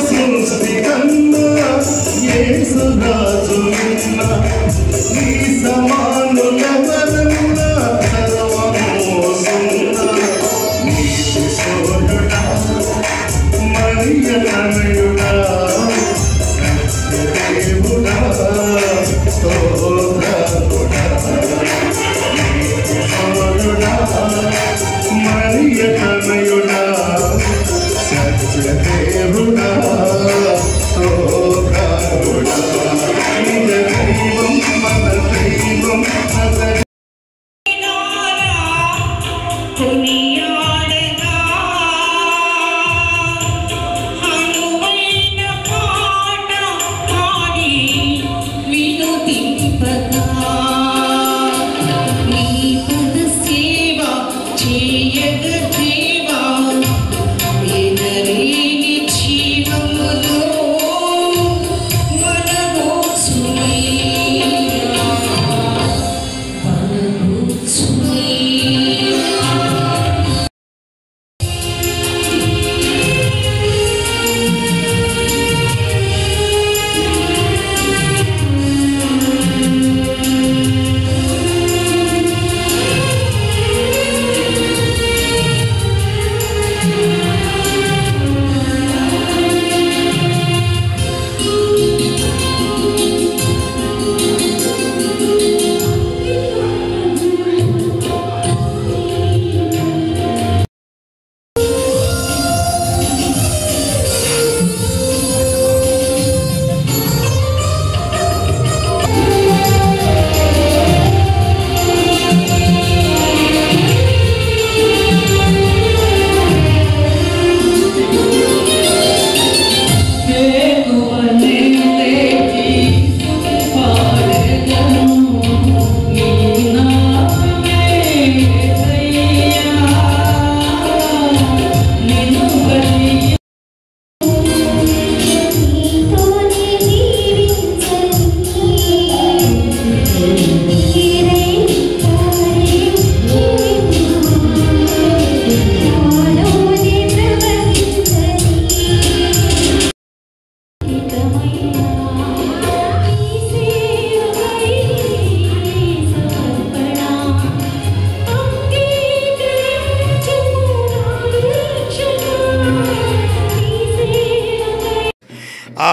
సృష్టి కన్నా యేసురాజు నిన్న నీ సమానులెవరన్నా సర్వము సున్నా నీతి సోదరుడా మరియ తనయుడా సత్యదేవుడా స్తోత్రముడా నీతి సోదరుడా మరియ తనయుడా సత్యదేవుడా స్తోత్రముడా నిజ దైవం మన దైవం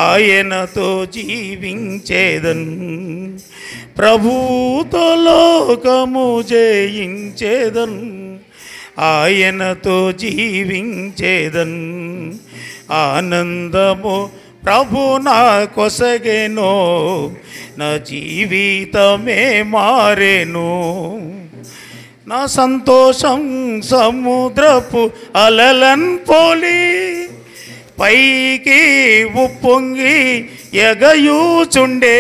ఆయనతో జీవించేదన్ ప్రభుతో లోకము జయించేదన్ ఆయనతో జీవించేదన్ ఆనందము ప్రభు నా కొసగెనో నా జీవితమే మారెను నా సంతోషం సముద్రపు అలలన్ పోలి పైకి ఉప్పొంగి ఎగయూచుండే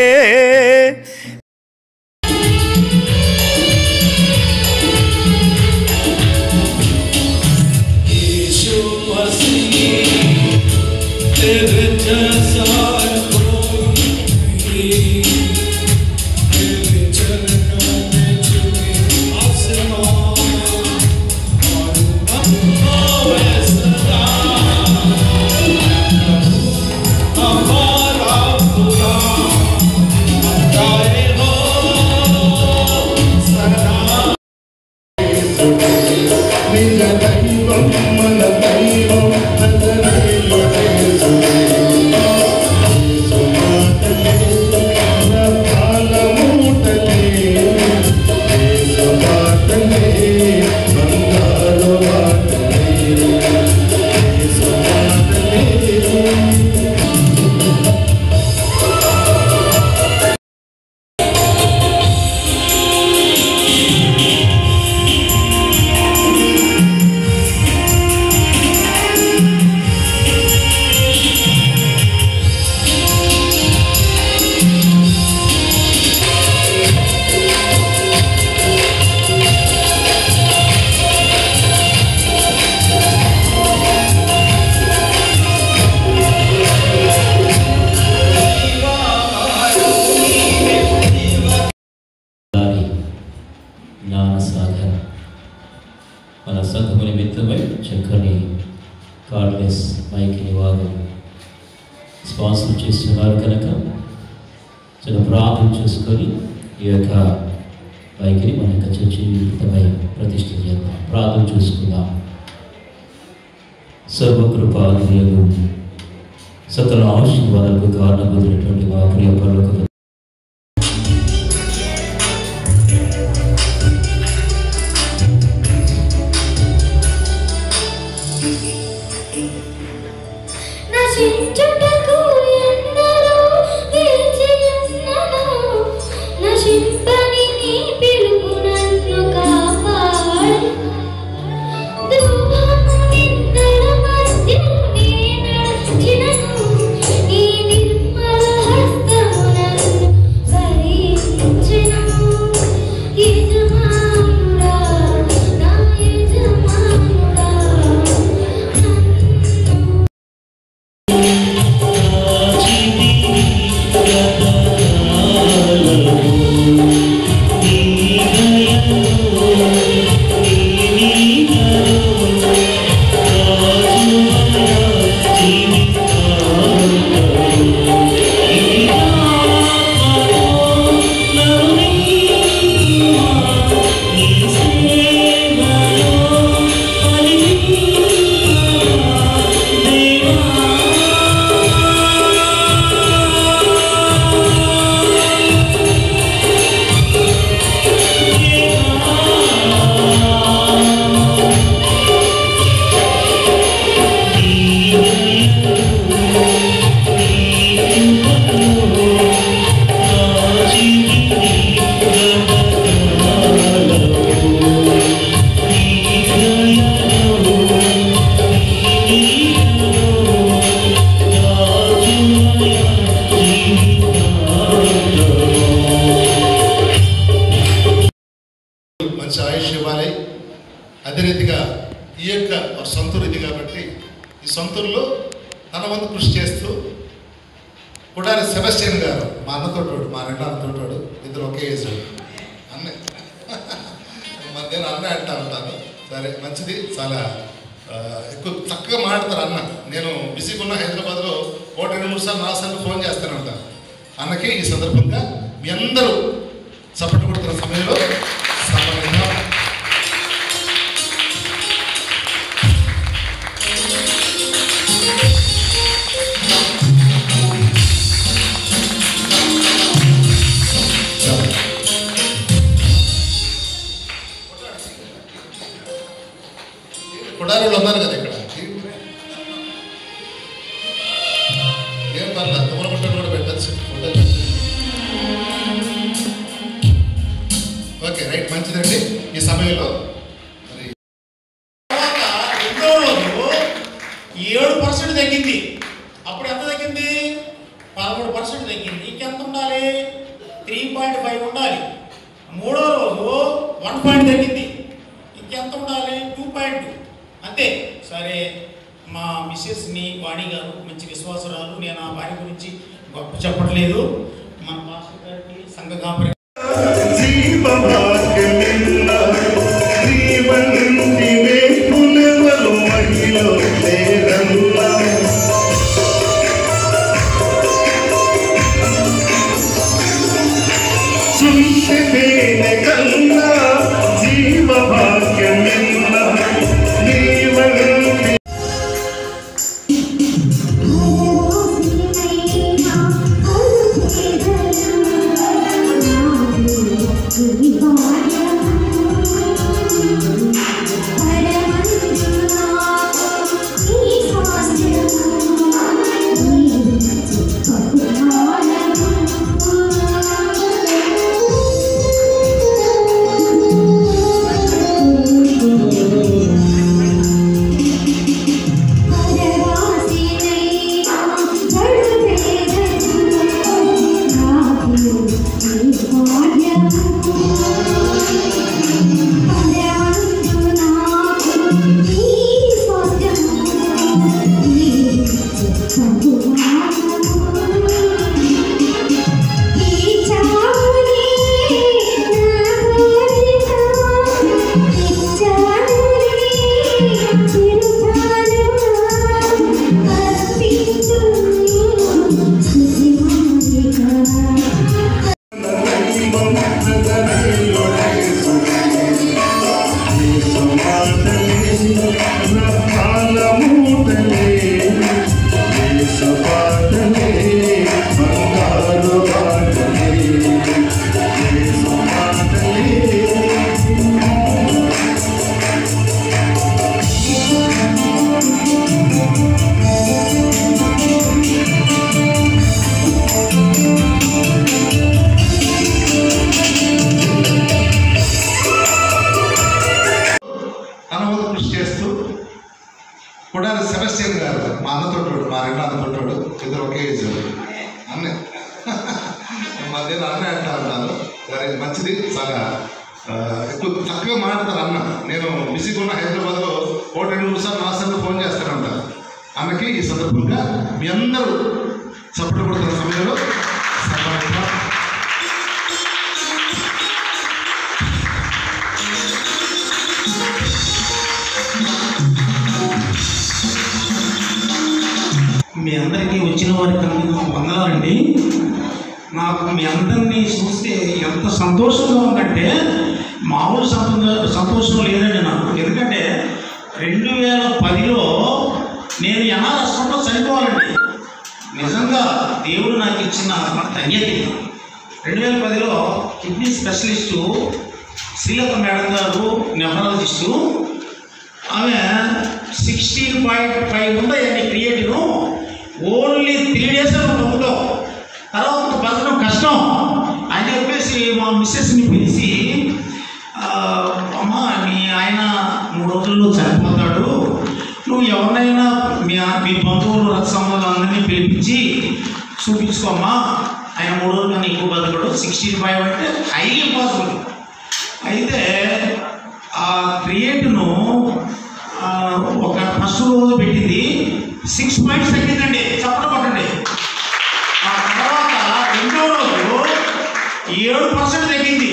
మన సంఘము నిమిత్తమై చక్కని కార్డ్లెస్ మైక్ నివాదం స్పాన్సర్ చేస్తున్నారు కనుక చిన్న ప్రార్థన చేసుకొని ఈ యొక్క బైక్ని మన యొక్క చర్చి నిమిత్తమై ప్రతిష్ఠ చేద్దాం. ప్రార్థన చేసుకుందాం. సర్వకృపానిధియగు సకల ఆశీర్వాదాలకు కారణమైనటువంటి మా ప్రియ పరలోక మంచి ఆయుష్ ఇవ్వాలి. అదే రీతిగా ఈ యొక్క సొంతూరు ఇది కాబట్టి ఈ సొంతూరులో తన వంతు కృషి చేస్తూ కొడాలి సెబస్టియన్ గారు మా అన్నతోటోడు, మా రెండో అన్నతోటోడు, ఇద్దరు ఒకే ఏజ్ అన్నే నేను అన్నే అంటా ఉంటాను. సరే మంచిది, చాలా ఎక్కువ చక్కగా మాట్లాడతారు అన్న. నేను బిజీగా ఉన్న హైదరాబాద్లో 1-2-3 సార్లు 4 సార్లు ఫోన్ చేస్తూనే ఉంటాను అన్నకి. ఈ సందర్భంగా మీ అందరూ చప్పట్లు కొడుతున్న సమయంలో సమయంగా కుడారులు ఉన్నారు కదా ఇక్కడ, ఏం పర్లేదు, తుమ్మలగుంటలు కూడా పెట్టచ్చు. ఓకే రైట్, మంచిదండి. ఈ సమయంలో 7% తగ్గింది. అప్పుడు ఎంత తగ్గింది? 13% తగ్గింది. ఇంకెంత ఉండాలి? 3.5 ఉండాలి. మూడో రోజు 1 పాయింట్ తగ్గింది. ఇంకెంత ఉండాలి? 2.2. అంతే. సరే, మా మిస్సెస్ని వాణి గారు మంచి విశ్వాసరాలు, నేను ఆ వారి గురించి గొప్ప చెప్పట్లేదు. మన పాస్టర్ గారికి సంఘ కాపరి Oh తన వంతు కృషి చేస్తూ కొడాలి సెబస్టియన్ గారు మా అన్నతోటోడు, మా రెండో అన్నతోటోడు, ఇద్దరు ఒకే ఏజ్ అన్నే మధ్య అన్న అంటా ఉంటాను. సరే మంచిది, చాలా ఎక్కువ చక్కగా మాట్లాడతారు అన్న. నేను బిజీగా ఉన్న హైదరాబాద్లో 1-2 సార్లు 4 సార్లు ఫోన్ చేస్తూనే ఉంటాను అన్నకి. ఈ సందర్భంగా మీ అందరూ చప్పట్లు కొడుతున్న సమయంలో మీ అందరికీ వచ్చిన వారికి వందనాలండి. నాకు మీ అందరినీ చూస్తే ఎంత సంతోషంగా ఉందంటే మామూలు సంతోషం లేదండి నాకు. ఎందుకంటే 2010లో నేను అనాథాశ్రమంలో చనిపోవాలండి. నిజంగా దేవుడు నాకు ఇచ్చిన ధన్యత. 2010లో కిడ్నీ స్పెషలిస్టు శ్రీలత మేడం గారు, నెఫరాలజిస్టు, ఆమె 16.5 ఉందండి క్రియేటివ్. ఓన్లీ 3 days ఉందో, తర్వాత బతకడం కష్టం అని చెప్పేసి మా మిస్సెస్ని పిలిచి, అమ్మ మీ ఆయన 3 రోజుల్లో చనిపోతాడు, నువ్వు ఎవరినైనా మీ బంధువులు రక్త సంబంధాలు అందరినీ పిలిపించి చూపించుకోమ్మా, ఆయన 3 రోజులు కన్నా ఎక్కువ బతకడు, 16.5 అంటే హైలీ ఇంపాసిబుల్. అయితే ఆ క్రియేట్ను ఒక ఫస్ట్ రోజు పెట్టింది 6 points తగ్గిందండి. చప్పట కొట్టండి. ఆ తర్వాత రెండో రోజు 7% తగ్గింది.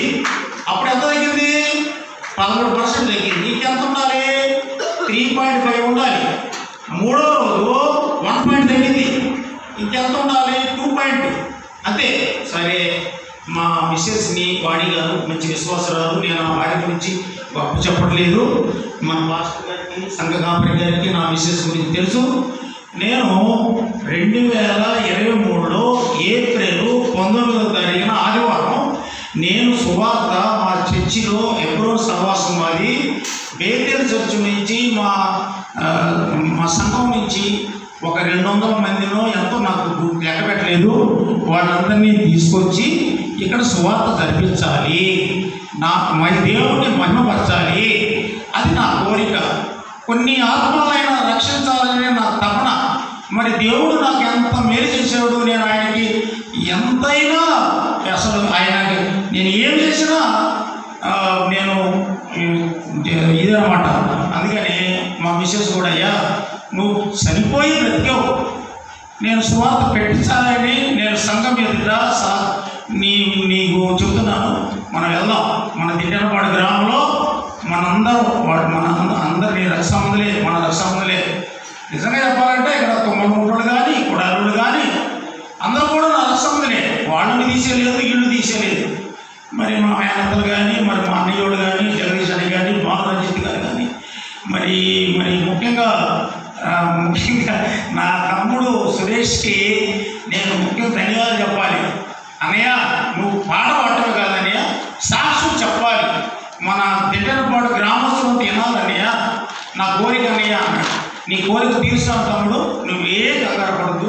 అప్పుడు ఎంత తగ్గింది? 11% తగ్గింది. ఇంకెంత ఉండాలి? 3.5 ఉండాలి. మూడో రోజు 1 point తగ్గింది. ఇంకెంత ఉండాలి? 2 point. అంతే. సరే, మా మిస్సెస్ని వాణి గారు మంచి విశ్వాసరాలు, నేను ఆ వారి గురించి గొప్ప చెప్పట్లేదు. మన మాస్టర్ గారికి, సంఘ కాపరి గారికి నా మిస్సెస్ గురించి తెలుసు. నేను 2023లో ఏప్రిల్ 19వ తారీఖున ఆదివారం నేను సువార్త మా చర్చిలో ఎప్పుడో సహవాసం మాది బేతేల్ చర్చ్ నుంచి మా సంఘం నుంచి ఒక 200 మందినో ఎంతో నాకు లెక్క పెట్టలేదు, వాళ్ళందరినీ తీసుకొచ్చి ఇక్కడ సువార్త జరిపించాలి, మరి దేవుడిని మహిమపరచాలి, అది నా కోరిక. కొన్ని ఆత్మలైనా రక్షించాలని నా తపన. మరి దేవుడు నాకు ఎంత మేలు చేశాడు, నేను ఆయనకి ఎంతైనా అసలు ఆయనకి నేను ఏం చేసినా నేను ఇదనమాట. అందుకని మా మిస్సెస్ కూడా, అయ్యా నువ్వు చనిపోయి బ్రతికావు, నేను సువార్త పెట్టించాలని నేను సంఘం ఎదుట నీకు చెబుతున్నాను, మనం వెళ్దాం. మన దిట్టనపాడు గ్రామంలో అందరి రక్షామందులే, మన రక్షామందులే. నిజంగా చెప్పాలంటే ఇక్కడ 93 కానీ కుడారులు కానీ అందరూ కూడా నా రక్షామందులే. వాళ్ళని తీసేయలేదు, ఇళ్ళు తీసేయలేదు. మరి మా ఆయనలు కానీ, మరి మా అన్నయ్యోడు కానీ, జగదీష్ అని కానీ, బాలరంజిత్ గారు కానీ, మరి ముఖ్యంగా నా తమ్ముడు సురేష్కి నేను ముఖ్యంగా ధన్యవాదాలు చెప్పాలి. అన్నయ్య, నువ్వు పాట పాడటమే కాదన్నయ్య, సాక్ష్యం చెప్పాలి, మన దిట్టనపాడు గ్రామస్తులు వినాలన్నయ్య, నా కోరిక అన్నయ్య అన్నాడు. నీ కోరిక తీరుస్తాను తమ్ముడు, నువ్వే కంగారు పడద్దు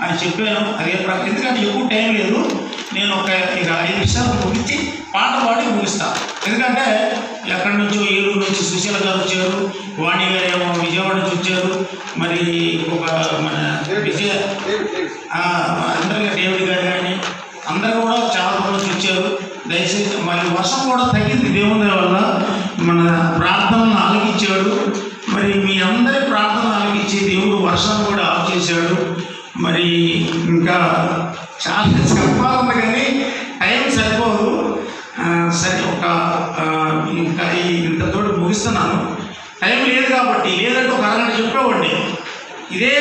అని చెప్పాను. అదే ఎందుకంటే ఎక్కువ టైం లేదు, నేను ఒక 5 నిమిషాలు ముగించి పాట పాడి ముగిస్తాను. ఎందుకంటే ఎక్కడి నుంచో ఏలూరు నుంచి సుశీల గారు వచ్చారు, వాణి గారు ఏమో విజయవాడ నుంచి వచ్చారు, మరి మన అందరికీ డేవిడ్ గారు కానీ అందరూ కూడా చాలా దూరం నుంచి వచ్చారు. దయచేసి మరి వర్షం కూడా తగ్గింది దేవుని వల్ల, మన ప్రార్థనలు ఆలకించాడు. మరి మీ అందరి ప్రార్థనలు ఆలకించి దేవుడు వర్షాన్ని కూడా ఆఫ్ చేశాడు. మరి ఇంకా చాలా చెప్పాలన్న కానీ టైం సరిపోదు. సరే, ఇంకా ఇంతతోటి ముగిస్తున్నాను. టైం లేదు కాబట్టి, లేదంటే ఒక అరగంట చెప్పేవాడిని. ఇదే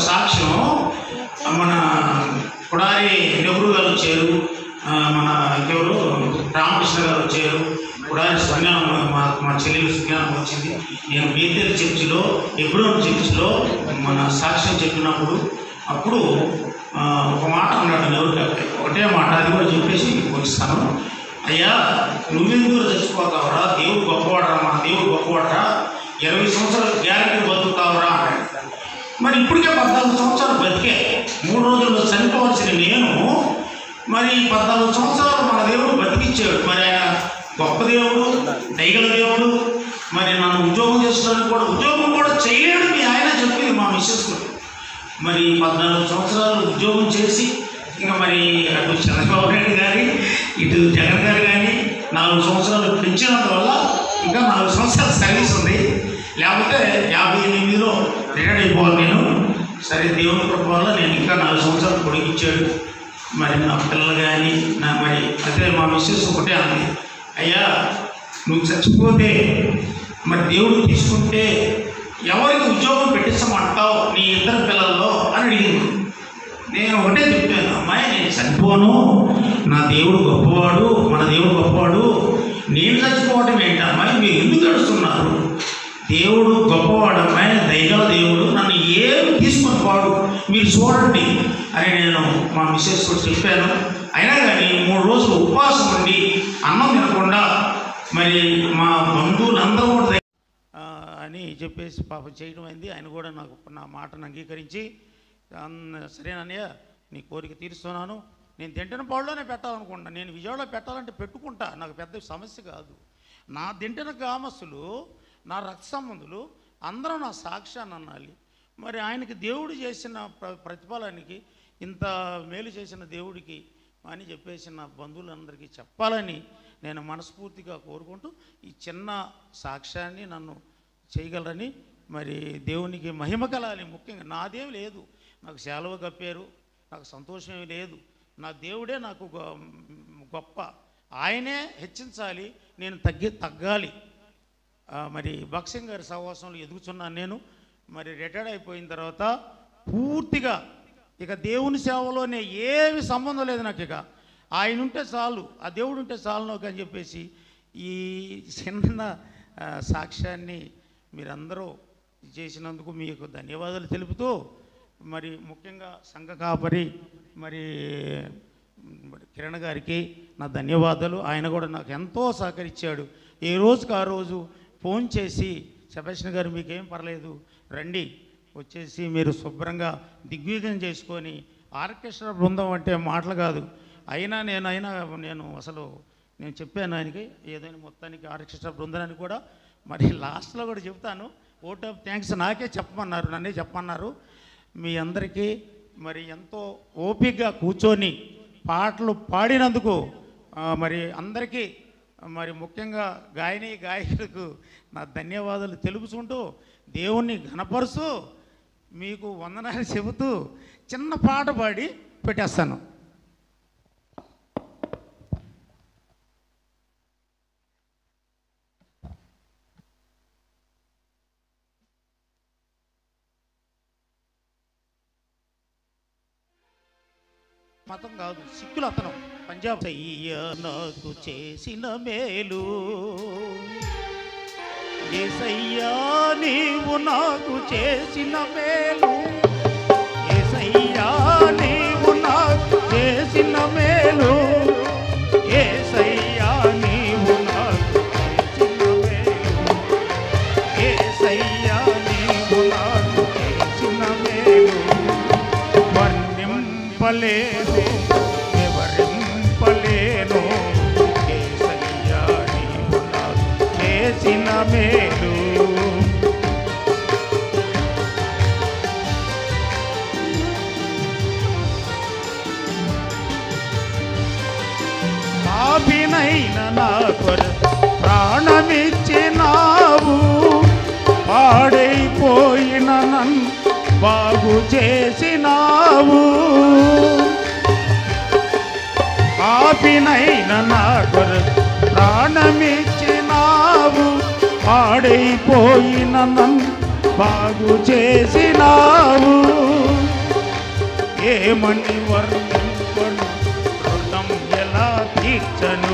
సాక్ష్యం మన కొడారి నెహ్రూ గారు వచ్చారు, మన ఎవరు రామకృష్ణ గారు వచ్చారు, కొడారి సంజ్ఞానం మా చెల్లెలు సంజ్ఞానం వచ్చింది. నేను బేతేల్ చర్చిలో, ఎబ్రోన్ చర్చిలో మన సాక్ష్యం చెప్పినప్పుడు అప్పుడు ఒక మాట అన్నాడు నెహ్రూ గారు, ఒకటే మాట, అది కూడా చెప్పేసి ముగిస్తాను. అయ్యా, నువ్వెందుకు చచ్చిపోతావురా, దేవుడు గొప్పవాడరా, మన దేవుడు గొప్పవాడరా, 20 సంవత్సరాలు గ్యారెంటీ బతుకుతావురా అన్నాడు. మరి ఇప్పటికే 14 సంవత్సరాలు బతికే, 3 రోజుల్లో చనిపోవాల్సిన నేను మరి 14 సంవత్సరాలు మన దేవుడు బతికిచ్చాడు. మరి ఆయన గొప్ప దేవుడు, దయగల దేవుడు, మరి నన్ను ఉద్యోగం చేసుకోవడానికి కూడా ఉద్యోగం కూడా చేయలేడు మీ ఆయన చెప్పింది మా మిస్సెస్లో. మరి 14 సంవత్సరాలు ఉద్యోగం చేసి ఇంకా మరి అటు చంద్రబాబు నాయుడు గారి ఇటు జగన్ గారు కానీ 4 సంవత్సరాలు పెంచినందువల్ల ఇంకా 4 సంవత్సరాల సర్వీస్ ఉంది. లేకపోతే 58లో రిటైర్డ్ అయిపోవాలి నేను. సరే దేవుని కృప వల్ల నేను ఇంకా 4 సంవత్సరాలు పొడిగించాడు. మరి నా పిల్లలు కానీ నా మరి అదే మా మిస్సెస్ ఒకటే అంది, అయ్యా నువ్వు చచ్చిపోతే మరి దేవుడు తీసుకుంటే ఎవరికి ఉద్యోగం పెట్టించమంటావు నీ 2 పిల్లల్లో అని అడిగింది. నేను ఒకటే చెప్పాను, అమ్మాయి నేను చనిపోను, నా దేవుడు గొప్పవాడు, మన దేవుడు గొప్పవాడు, నేను చచ్చిపోవటం ఏంటమ్మాయి, మీరు ఎందుకు ఏడుస్తున్నారు? దేవుడు గొప్పవాడు అమ్మాయి, దయగల దేవుడు, నన్ను ఏమి తీసుకొని పోడు, మీరు చూడండి అని నేను మా మిస్సెస్ చెప్పాను. అయినా కానీ 3 రోజులు ఉపవాసం ఉండి అన్నం తినకుండా మరి మా బంధువులందరూ కూడా అని చెప్పేసి పాపం చేయడం అయింది. ఆయన కూడా నా మాటను అంగీకరించి, సరేనన్నయ్య నీ కోరిక తీరుస్తున్నాను, నేను తింటిన పాడులోనే పెట్టాలనుకుంటా, నేను విజయవాడలో పెట్టాలంటే పెట్టుకుంటా, నాకు పెద్ద సమస్య కాదు. నా తింటిన గ్రామస్తులు, నా రక్త సంబంధులు అందరూ నా సాక్ష్యాన్ని అనాలి. మరి ఆయనకి దేవుడు చేసిన ప్రతిఫలానికి, ఇంత మేలు చేసిన దేవుడికి అని చెప్పేసి నా బంధువులందరికీ చెప్పాలని నేను మనస్ఫూర్తిగా కోరుకుంటూ ఈ చిన్న సాక్ష్యాన్ని నన్ను చేయగలరని, మరి దేవునికి మహిమ కలాలి. ముఖ్యంగా నాదేం లేదు, నాకు సెలవు కప్పారు, నాకు సంతోషం లేదు, నా దేవుడే నాకు గొప్ప, ఆయనే హెచ్చించాలి, నేను తగ్గాలి. మరి బాక్సింగ్ గారి సహవాసంలో ఎదుగుతున్నాను నేను. మరి రిటైర్డ్ అయిపోయిన తర్వాత పూర్తిగా ఇక దేవుని సేవలోనే ఏమి సంబంధం లేదు నాకు. ఇక ఆయన ఉంటే చాలు, ఆ దేవుడు ఉంటే చాలు నాకు అని చెప్పేసి ఈ చిన్న సాక్ష్యాన్ని మీరందరూ చేసినందుకు మీకు ధన్యవాదాలు తెలుపుతూ, మరి ముఖ్యంగా సంఘ కాపరి మరి కిరణ్ గారికి నా ధన్యవాదాలు. ఆయన కూడా నాకు ఎంతో సహకరించాడు. ఏ రోజుకి ఆ రోజు ఫోన్ చేసి, సెబాస్టియన్ గారు మీకేం పర్లేదు రండి, వచ్చేసి మీరు శుభ్రంగా దిగ్విజయం చేసుకొని, ఆర్కెస్ట్రా బృందం అంటే మాటలు కాదు. అయినా నేను అసలు నేను చెప్పాను ఆయనకి, ఏదైనా మొత్తానికి ఆర్కెస్ట్రా బృందాన్ని కూడా మరి లాస్ట్లో కూడా చెప్తాను. ఓట్ ఆఫ్ థ్యాంక్స్ నాకే చెప్పమన్నారు, నన్నే చెప్పమన్నారు. మీ అందరికీ మరి ఎంతో ఓపికగా కూర్చొని పాటలు పాడినందుకు మరి అందరికీ, మరి ముఖ్యంగా గాయకులకు నా ధన్యవాదాలు తెలుపుకుంటూ, దేవుణ్ణి ఘనపరుస్తూ, మీకు వందనాలు చెబుతూ చిన్న పాట పాడి పెట్టేస్తాను. మతం కాదు, సిక్కులు అతను, పంజాబ్. అయ్యా నాకు చేసిన మేలు, యేసయ్యా నీవు నాకు చేసిన మేలు, యేసయ్యా నీవు నాకు చేసిన మేలు, యేసయ్యా నీవు నాకు చేసిన మేలు, యేసయ్యా నీవు నాకు చేసిన మేలు, వర్ణింపలేదు వివరింపలేను, యేసయ్యా నీవు నాకు చేసిన మేలు. పాపినైన నా కొరకు ప్రాణమిచ్చినావు, పాడైపోయిన నన్ను బాగు చేసినావు, పాపినైన నా కొరకు ప్రాణమిచ్చినావు, పాడైపోయిన నన్ను బాగు చేసినావు. ఏమని వర్ణింపను రుణం ఎలా తీర్చను,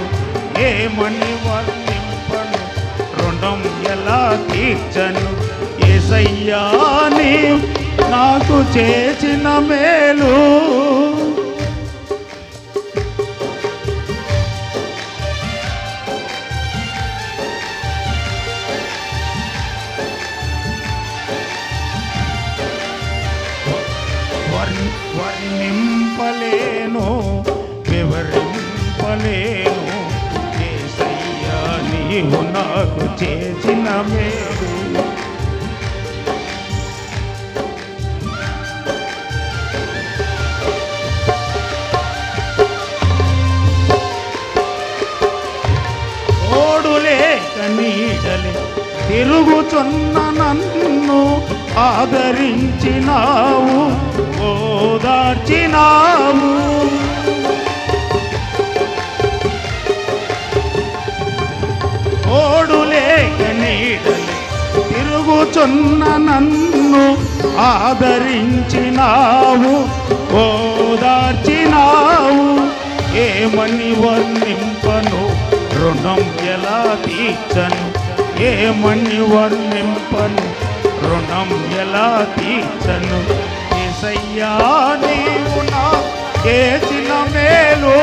ఏమని వర్ణింపను రుణం ఎలా తీర్చను, యేసయ్యా నీవు నాకు చేసిన మేలు. వర్ణింపలేను వివరింపలేను, యేసయ్యా నీ నీవు నాకు చేసిన మేలు. ఓడులేక నీడలే తిరుగుచున్న నన్ను ఆదరించినావు, ఓదార్చినావు. ఓడులేక నీడలే తిరుగుచున్న నన్ను ఆదరించినావు, ఓదార్చినావు. ఏమని వర్ణింపను రుణం ఎలా తీర్చను, ఏమని వర్ణింపను రుణం ఎలా తీర్చను. యేసయ్యా నీవు నాకు చేసిన మేలు,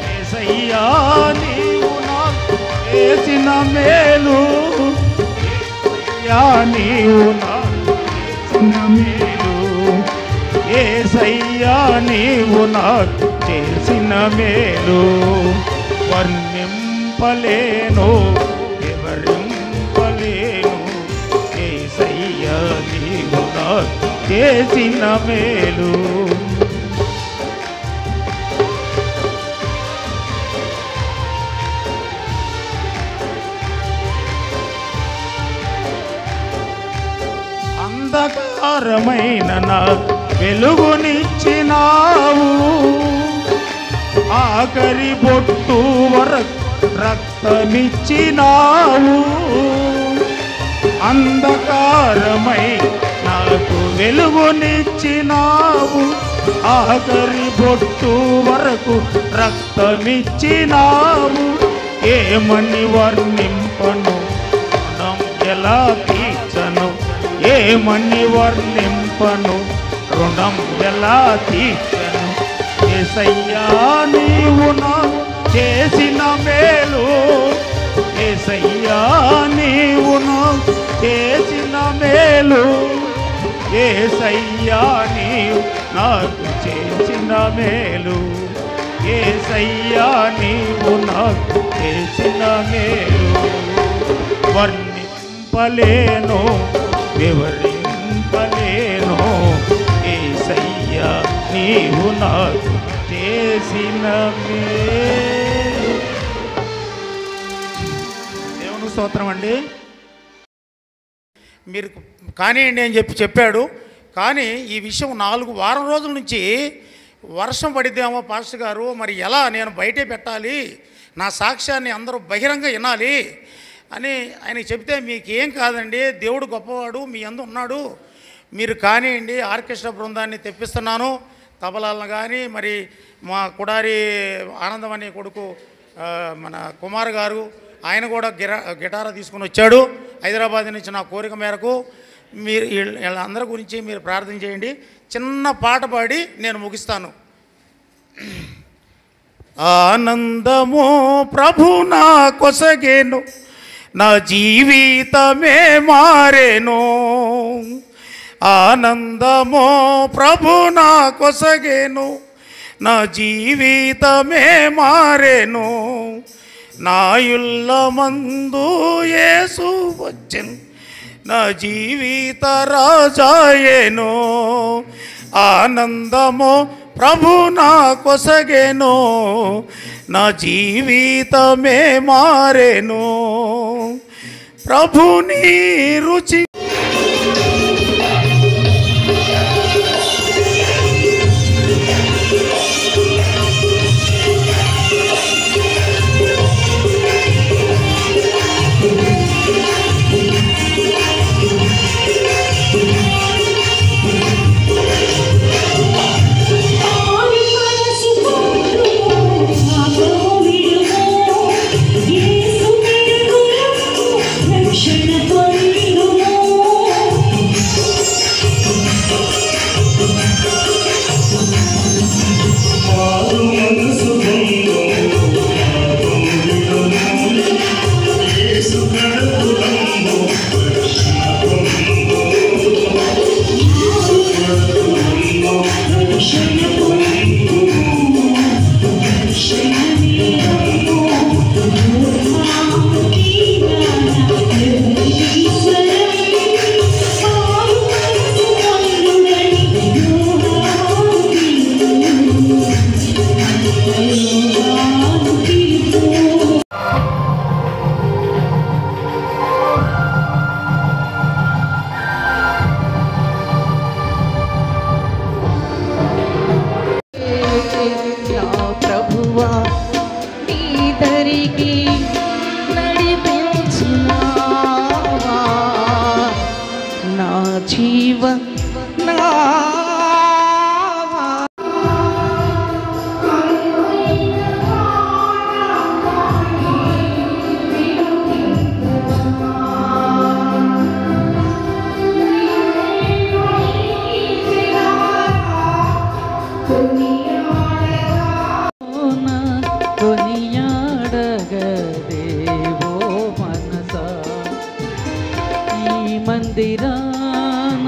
యేసయ్యా నీవు నాకు చేసిన మేలు, యేసయ్యా నీవు నాకు చేసిన మేలు, యేసయ్యా నీవు నాకు చేసిన మేలు. వర్ణింపలేను వివరింపలేను, యేసయ్యా నీవు నాకు చేసిన మేలు. అంధకారమైన నాకు వెలుగునిచ్చినావు, ఆఖరి బొట్టు వరకు రక్తమిచ్చినావు. అంధకారమై నాకు వెలుగునిచ్చినావు, ఆఖరి బొట్టు వరకు రక్తమిచ్చినావు. ఏమని వర్ణింపను రుణం ఎలా తీర్చను, ఏమని వర్ణింపను రుణం ఎలా తీర్చను. యేసయ్యా నీవు నాకు చేసిన మేలు, యేసయ్యా నీవు నాకు చేసిన మేలు, యేసయ్యా నీవు నాకు చేసిన మేలు, యేసయ్యా నీవు నాకు చేసిన మేలు. వర్ణింపలేను వివరింపలేను, యేసయ్యా నీవు నాకు చేసిన మేలు. దేవుని స్తోత్రం అండి. మీరు కానివ్వండి అని చెప్పాడు. కానీ ఈ విషయం 4 వారం రోజుల నుంచి వర్షం పడిద్దేమో పాస్టర్ గారు, మరి ఎలా నేను బయటే పెట్టాలి, నా సాక్ష్యాన్ని అందరూ బహిరంగ వినాలి అని ఆయన చెప్తే, మీకేం కాదండి, దేవుడు గొప్పవాడు మీ అందు ఉన్నాడు, మీరు కానివ్వండి. ఆర్కెస్ట్రా బృందాన్ని తెప్పిస్తున్నాను, తబలాలను కానీ, మరి మా కుడారి ఆనందం అనే కొడుకు మన కుమార్ గారు ఆయన కూడా గిటార్ తీసుకుని వచ్చాడు హైదరాబాద్ నుంచి. నా కోరిక మేరకు మీరు వీళ్ళందరి గురించి మీరు ప్రార్థన చేయండి. చిన్న పాట పాడి నేను ముగిస్తాను. ఆనందము ప్రభు నా కొసగేను, నా జీవితమే మారేను. ఆనందము ప్రభు నా కొసగేను, నా జీవితమే మారేను. నా యుల్లమందు యేసు వచ్చెను, నా జీవిత రాజాయేను. ఆనందము ప్రభు నా కొసగేను, నా జీవితమే మారేను. ప్రభుని రుచి యేసు కడపుల మందిరాన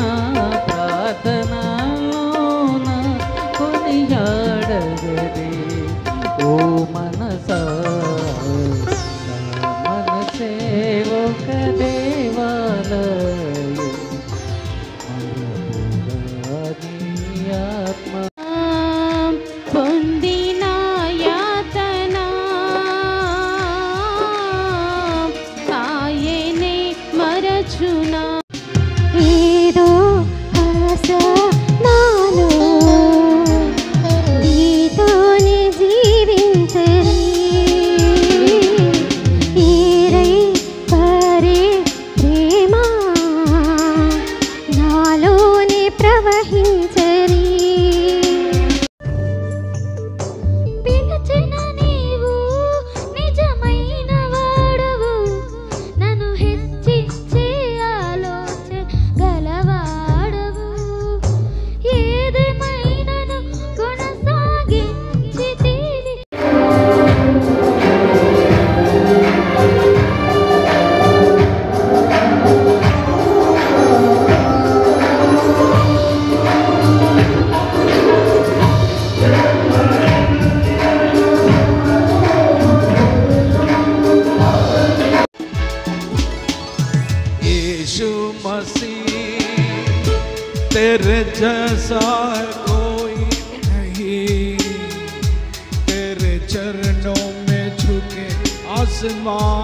ప్రార్థనలోన కొనియాడగదే ఓ మనసా మనసే ఒక దేవాలయం ఆత్మ పొందిన యాతన ఆయనే మరచునా ఏదో ఆశ నాలో నీతోనే జీవించని ఏరై పరే ప్రేమ నాలోనే ప్రవహించని పిలిచిన నీవు నిజమైన వాడవు నన్ను హెచ్చించే ఆలోచన గలవాడవు ఏదేమైనను కొనసాగించితివి यीशु मसीह तेरे जैसा कोई नहीं तेरे चरणों में झुके आसमां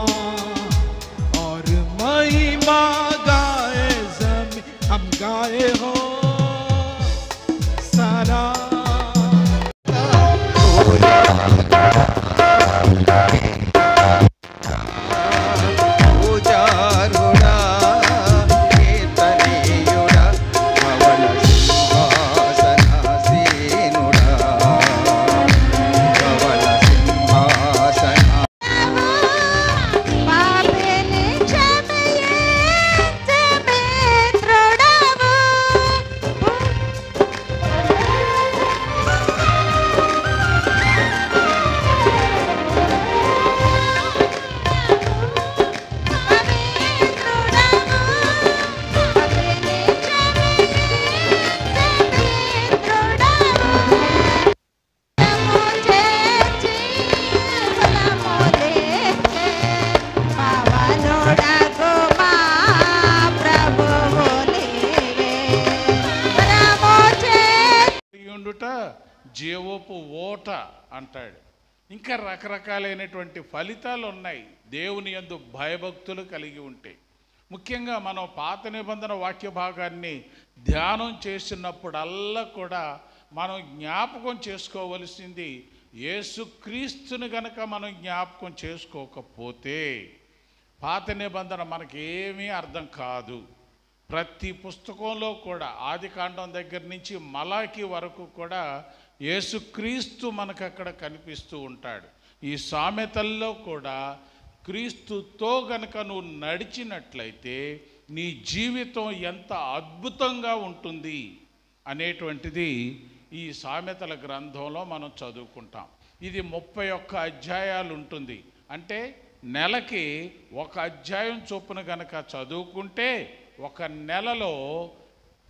और महिमा गाए ज़मीं हम गाए हो सारा పూజారుడా కీర్తనీయుడా పవన సింహాసనాసీనుడా పవన సింహాసన పాపిని క్షమించే మిత్రుడవు ఉండుట జీవపు ఓట అంటాడు. ఇంకా రకరకాలైనటువంటి ఫలితాలు ఉన్నాయి దేవుని యందు భయభక్తులు కలిగి ఉంటే. ముఖ్యంగా మనం పాత నిబంధన వాక్య భాగాన్ని ధ్యానం చేసినప్పుడల్లా కూడా మనం జ్ఞాపకం చేసుకోవలసింది యేసుక్రీస్తుని గనక మనం జ్ఞాపకం చేసుకోకపోతే పాత నిబంధన మనకేమీ అర్థం కాదు. ప్రతి పుస్తకంలో కూడా ఆదికాండం దగ్గర నుంచి మలాకి వరకు కూడా యేసుక్రీస్తు మనకు అక్కడ కనిపిస్తూ ఉంటాడు. ఈ సామెతల్లో కూడా క్రీస్తుతో గనక నువ్వు నడిచినట్లయితే నీ జీవితం ఎంత అద్భుతంగా ఉంటుంది అనేటువంటిది ఈ సామెతల గ్రంథంలో మనం చదువుకుంటాం. ఇది 31 అధ్యాయాలు ఉంటుంది. అంటే నెలకి ఒక అధ్యాయం చొప్పున గనక చదువుకుంటే ఒక నెలలో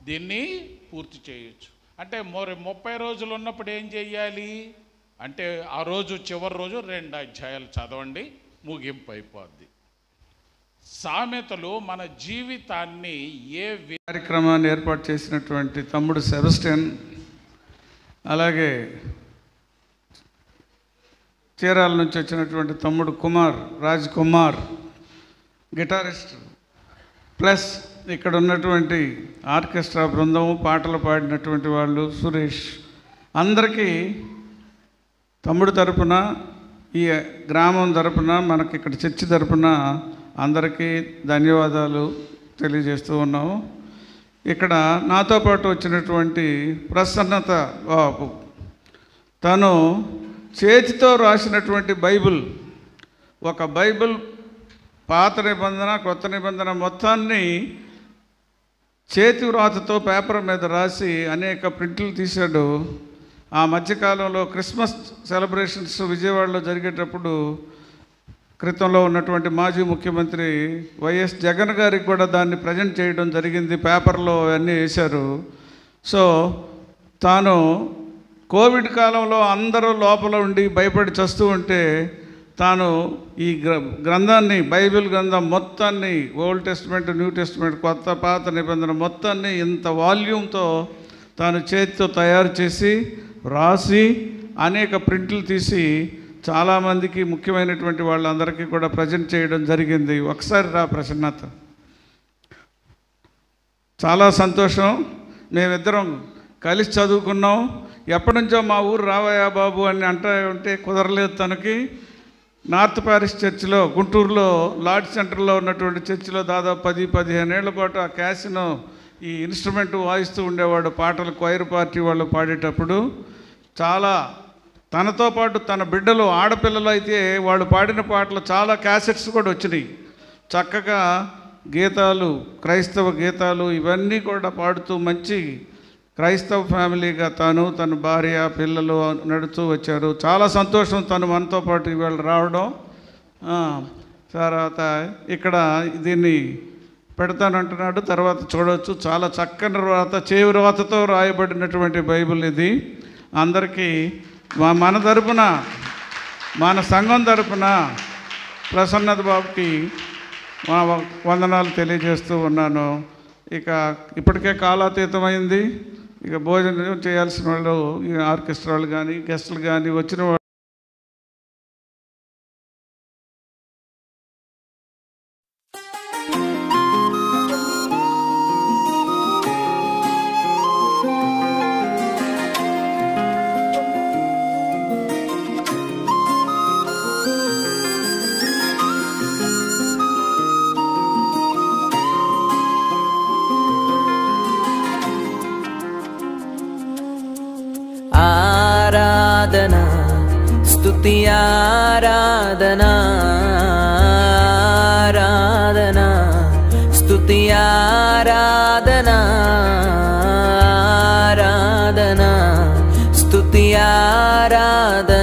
దీన్ని పూర్తి చేయొచ్చు. అంటే 30 రోజులు ఉన్నప్పుడు ఏం చేయాలి అంటే ఆ రోజు చివరి రోజు 2 అధ్యాయాలు చదవండి, ముగింపు అయిపోద్ది. సామెతలు మన జీవితాన్ని కార్యక్రమాన్ని ఏర్పాటు చేసినటువంటి తమ్ముడు సెబస్టియన్, అలాగే చీరాల నుంచి వచ్చినటువంటి తమ్ముడు రాజ్ కుమార్ గిటారిస్ట్, ప్లస్ ఇక్కడ ఉన్నటువంటి ఆర్కెస్ట్రా బృందము, పాటలు పాడినటువంటి వాళ్ళు, సురేష్, అందరికీ తమ్ముడు తరపున, ఈ గ్రామం తరపున, మనకి ఇక్కడ చర్చి తరపున అందరికీ ధన్యవాదాలు తెలియజేస్తూ ఉన్నాము. ఇక్కడ నాతో పాటు వచ్చినటువంటి ప్రసన్నత బాబు, తను చేతితో రాసినటువంటి బైబిల్, ఒక బైబిల్ పాత నిబంధన కొత్త నిబంధన మొత్తాన్ని చేతి వ్రాతతో పేపర్ మీద రాసి అనేక ప్రింట్లు తీశాడు. ఆ మధ్యకాలంలో క్రిస్మస్ సెలబ్రేషన్స్ విజయవాడలో జరిగేటప్పుడు క్రితంలో ఉన్నటువంటి మాజీ ముఖ్యమంత్రి వైఎస్ జగన్ గారికి కూడా దాన్ని ప్రజెంట్ చేయడం జరిగింది. పేపర్లో అన్నీ వేశారు. సో తాను కోవిడ్ కాలంలో అందరూ లోపల ఉండి భయపడి చస్తూ ఉంటే తాను ఈ గ్రంథాన్ని, బైబిల్ గ్రంథం మొత్తాన్ని, ఓల్డ్ టెస్టిమెంట్, న్యూ టెస్టిమెంట్, కొత్త పాత నిబంధన మొత్తాన్ని ఇంత వాల్యూమ్తో తాను చేతితో తయారు చేసి రాసి అనేక ప్రింట్లు తీసి చాలామందికి, ముఖ్యమైనటువంటి వాళ్ళందరికీ కూడా ప్రజెంట్ చేయడం జరిగింది. ఒకసారి రా ప్రసన్నత. చాలా సంతోషం. మేమిద్దరం కలిసి చదువుకున్నాం. ఎప్పటి నుంచో మా ఊరు రావయ్యా బాబు అని అంటూ ఉంటే కుదరలేదు తనకి. నార్త్ ప్యారిస్ చర్చిలో, గుంటూరులో లార్డ్ సెంటర్లో ఉన్నటువంటి చర్చిలో దాదాపు 10-15 ఏళ్ల పాటు ఆ క్యాసినో ఈ ఇన్స్ట్రుమెంట్ వాయిస్తూ ఉండేవాడు. పాటలు క్వైర్ పార్టీ వాళ్ళు పాడేటప్పుడు చాలా, తనతో పాటు తన బిడ్డలు, ఆడపిల్లలు అయితే వాళ్ళు పాడిన పాటలు చాలా క్యాసెట్స్ కూడా వచ్చినాయి. చక్కగా గీతాలు, క్రైస్తవ గీతాలు ఇవన్నీ కూడా పాడుతూ మంచి క్రైస్తవ ఫ్యామిలీగా తను, తన భార్య, పిల్లలు నడుస్తూ వచ్చారు. చాలా సంతోషం తను మనతో పాటు ఇవాళ రావడం. తర్వాత ఇక్కడ దీన్ని పెడతానంటున్నాడు, తర్వాత చూడవచ్చు. చాలా చక్కని రాత, చేవి రాతతో రాయబడినటువంటి బైబిల్ ఇది. అందరికీ మన తరపున, మన సంఘం తరపున ప్రసన్నత బాబుకి మా వందనాలు తెలియజేస్తూ ఉన్నాను. ఇక ఇప్పటికే కాలాతీతమైంది. ఇక భోజనం చేయాల్సిన వాళ్ళు, ఈ ఆర్కెస్ట్రాలు కానీ గెస్టులు కానీ వచ్చిన వాళ్ళు ఆరాధనా, స్తుతి ఆరాధనా, ఆరాధనా, స్తుతి ఆరాధనా, ఆరాధనా, స్తుతి ఆరాధనా.